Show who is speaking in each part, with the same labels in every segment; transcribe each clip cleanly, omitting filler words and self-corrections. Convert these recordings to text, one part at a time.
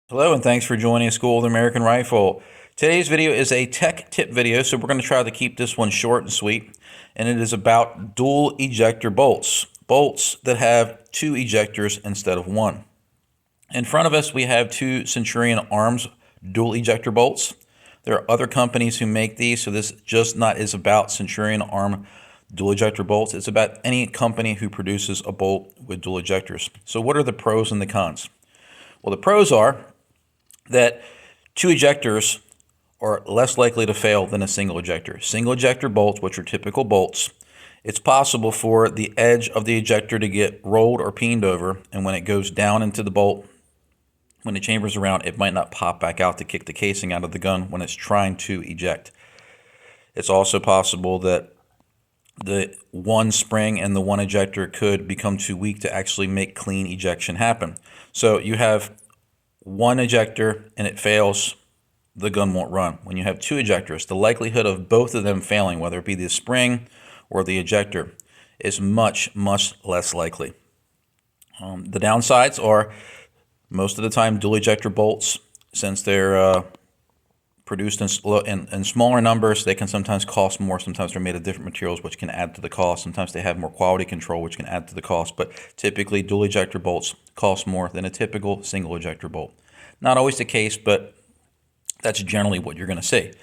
Speaker 1: Hello and thanks for joining School of the American Rifle. Today's video is a tech tip video, so we're going to try to keep this one short and sweet. And it is about dual ejector bolts. Bolts that have two ejectors instead of one. In front of us we have two Centurion Arms dual ejector bolts. There are other companies who make these, so this just not is about Centurion Arm dual ejector bolts. It's about any company who produces a bolt with dual ejectors. So what are the pros and the cons? Well, the pros are that two ejectors are less likely to fail than a single ejector. Single ejector bolts, which are typical bolts, it's possible for the edge of the ejector to get rolled or peened over, and when it goes down into the bolt, when the chamber's around, it might not pop back out to kick the casing out of the gun when it's trying to eject. It's also possible that the one spring and the one ejector could become too weak to actually make clean ejection happen. So you have one ejector and it fails, the gun won't run. When you have two ejectors, the likelihood of both of them failing, whether it be the spring or the ejector, is much, much less likely. The downsides are most of the time dual ejector bolts, since they're produced in smaller numbers, they can sometimes cost more. Sometimes they're made of different materials, which can add to the cost. Sometimes they have more quality control, which can add to the cost. But typically, dual ejector bolts cost more than a typical single ejector bolt. Not always the case, but that's generally what you're going to see.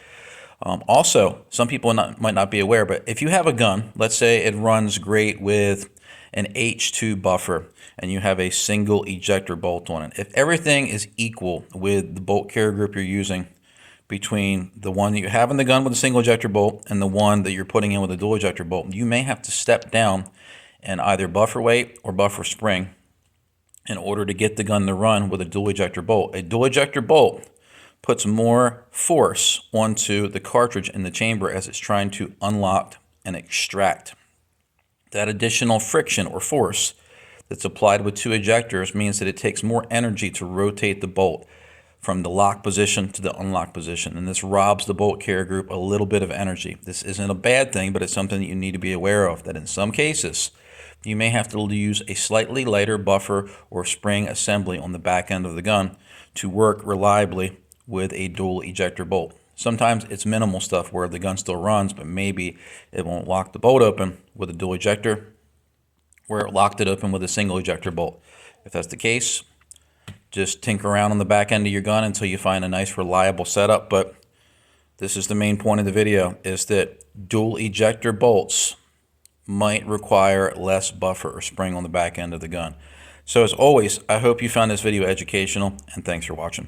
Speaker 1: Also, some people might not be aware, but if you have a gun, let's say it runs great with an H2 buffer, and you have a single ejector bolt on it. If everything is equal with the bolt carrier group you're using, between the one that you have in the gun with a single ejector bolt and the one that you're putting in with a dual ejector bolt, you may have to step down in either buffer weight or buffer spring in order to get the gun to run with a dual ejector bolt. A dual ejector bolt puts more force onto the cartridge in the chamber as it's trying to unlock and extract. That additional friction or force that's applied with two ejectors means that it takes more energy to rotate the bolt from the lock position to the unlock position, and this robs the bolt carrier group a little bit of energy. This isn't a bad thing, but it's something that you need to be aware of, that in some cases you may have to use a slightly lighter buffer or spring assembly on the back end of the gun to work reliably with a dual ejector bolt. Sometimes it's minimal stuff where the gun still runs, but maybe it won't lock the bolt open with a dual ejector where it locked it open with a single ejector bolt. If that's the case, just tinker around on the back end of your gun until you find a nice reliable setup. But this is the main point of the video, is that dual ejector bolts might require less buffer or spring on the back end of the gun. So as always, I hope you found this video educational, and thanks for watching.